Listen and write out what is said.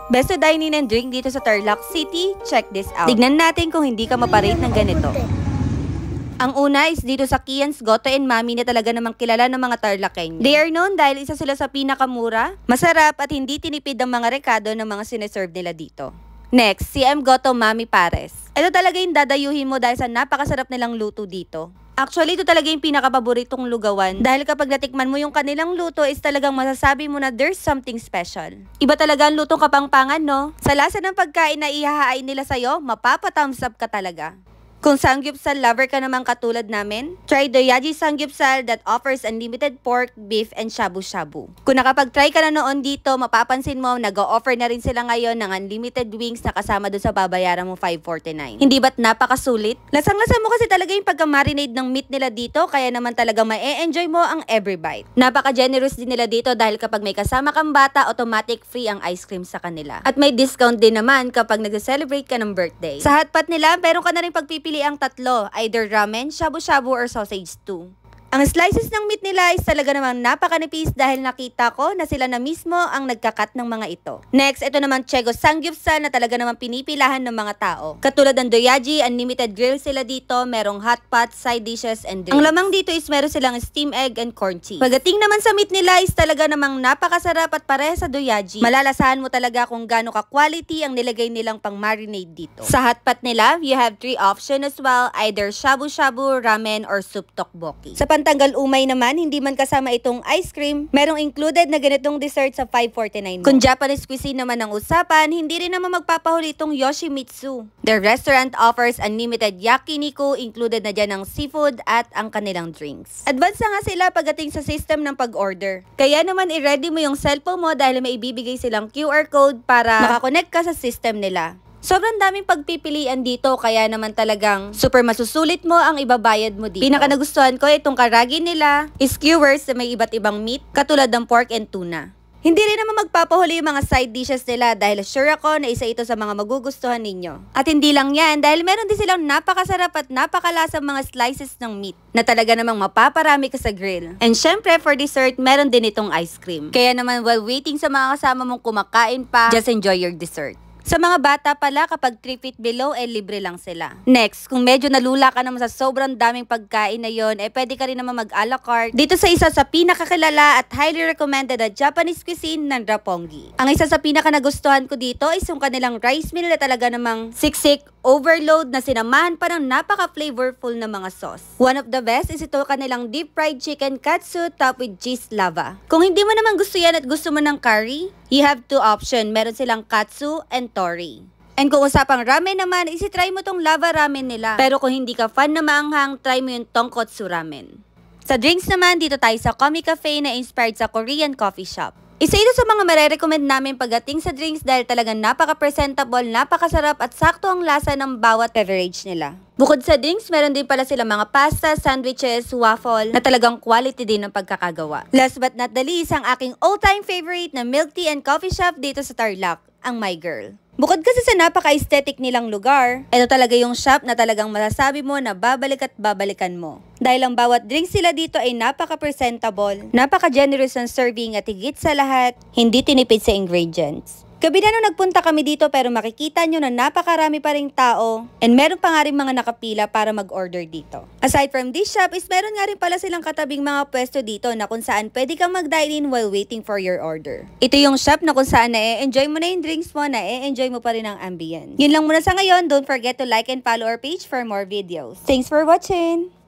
Best to dining and drink dito sa Tarlac City? Check this out. Tignan natin kung hindi ka maparate ng ganito. Ang una is dito sa Kian's Goto and Mami na talaga namang kilala ng mga Tarlacenyo. They are known dahil isa sila sa pinakamura, masarap at hindi tinipid ang mga rekado ng mga sineserve nila dito. Next, si M. Goto Mami Pares. Ito talaga yung dadayuhin mo dahil sa napakasarap nilang luto dito. Actually, ito talaga yung pinakapaboritong lugawan dahil kapag natikman mo yung kanilang luto is talagang masasabi mo na there's something special. Iba talaga ang lutong kapangpangan, no? Sa lasa ng pagkain na ihahain nila sa'yo, mapapa-thumbs up ka talaga. Kung samgyupsal lover ka naman katulad namin, try Doyaji Samgyupsal that offers unlimited pork, beef, and shabu-shabu. Kung nakapag-try ka na noon dito, mapapansin mo nag-o-offer na rin sila ngayon ng unlimited wings na kasama doon sa babayaran mo $5.49. Hindi ba't napakasulit? Lasang-lasa mo kasi talaga yung pagka-marinade ng meat nila dito, kaya naman talaga ma-e-enjoy mo ang every bite. Napaka-generous din nila dito dahil kapag may kasama kang bata, automatic free ang ice cream sa kanila. At may discount din naman kapag nag-celebrate ka ng birthday. Sa hotpot nila, meron ka na rin pagpipili ang tatlo, either ramen, shabu-shabu, or sausage stew. Ang slices ng meat nila is talaga namang napakanipis dahil nakita ko na sila na mismo ang nagkakat ng mga ito. Next, ito naman Chego Samgyupsal na talaga namang pinipilahan ng mga tao. Katulad ng Doyaji, unlimited grill sila dito, merong hot pot, side dishes, and drinks. Ang lamang dito is meron silang steam egg and corn cheese. Pagdating naman sa meat nila is talaga namang napakasarap at pareha sa Doyaji. Malalasahan mo talaga kung gaano ka-quality ang nilagay nilang pang-marinade dito. Sa hot pot nila, you have 3 options as well, either shabu-shabu, ramen, or soup tteokbokki. Sa pantanggal umay naman, hindi man kasama itong ice cream, merong included na ganitong dessert sa $5.49. Kung Japanese cuisine naman ang usapan, hindi rin naman magpapahuli itong Yoshimitsu. Their restaurant offers unlimited yakiniku, included na dyan ang seafood at ang kanilang drinks. Advance na nga sila pagdating sa system ng pag-order. Kaya naman i-ready mo yung cellphone mo dahil may ibibigay silang QR code para makakonect ka sa system nila. Sobrang daming pagpipilian dito kaya naman talagang super masusulit mo ang ibabayad mo dito. Pinaka nagustuhan ko itong karagi nila, skewers na may iba't ibang meat katulad ng pork and tuna. Hindi rin naman magpapahuli yung mga side dishes nila dahil sure ako na isa ito sa mga magugustuhan ninyo. At hindi lang yan dahil meron din silang napakasarap at napakalasang mga slices ng meat na talaga namang mapaparami ka sa grill. And syempre for dessert, meron din itong ice cream. Kaya naman while waiting sa mga kasama mong kumakain pa, just enjoy your dessert. Sa mga bata pala, kapag 3 feet below, libre lang sila. Next, kung medyo nalula ka naman sa sobrang daming pagkain na yon, pwede ka rin naman mag-a la carte dito sa isa sa pinakakilala at highly recommended na Japanese cuisine ng Roppongi. Ang isa sa pinaka nagustuhan ko dito is yung kanilang rice meal na talaga namang siksik, overload na sinamahan pa ng napaka-flavorful na mga sauce. One of the best is ito kanilang deep fried chicken katsu topped with cheese lava. Kung hindi mo naman gusto yan at gusto mo ng curry, you have 2 options. Meron silang katsu and tori. And kung usapang ramen naman, isi-try mo tong lava ramen nila. Pero kung hindi ka fan na maanghang, try mo yung tonkotsu ramen. Sa drinks naman, dito tayo sa Komi Cafe na inspired sa Korean coffee shop. Isa ito sa mga marerecommend namin pagdating sa drinks dahil talagang napaka-presentable, napakasarap at sakto ang lasa ng bawat beverage nila. Bukod sa drinks, meron din pala sila mga pasta, sandwiches, waffle na talagang quality din ng pagkakagawa. Last but not the least, ang aking all-time favorite na milk tea and coffee shop dito sa Tarlac, ang My Girl. Bukod kasi sa napaka-aesthetic nilang lugar, ito talaga yung shop na talagang masasabi mo na babalik at babalikan mo. Dahil ang bawat drinks sila dito ay napaka-presentable, napaka-generous ang serving at higit sa lahat, hindi tinipid sa ingredients. Gabi na nung nagpunta kami dito pero makikita nyo na napakarami pa ring tao and meron pa nga rin mga nakapila para mag-order dito. Aside from this shop is meron nga rin pala silang katabing mga pwesto dito na kung saan pwede kang mag-dine in while waiting for your order. Ito yung shop na kung saan na-e-enjoy mo na yung drinks mo, na-e-enjoy mo pa rin ang ambience. Yun lang muna sa ngayon, don't forget to like and follow our page for more videos. Thanks for watching!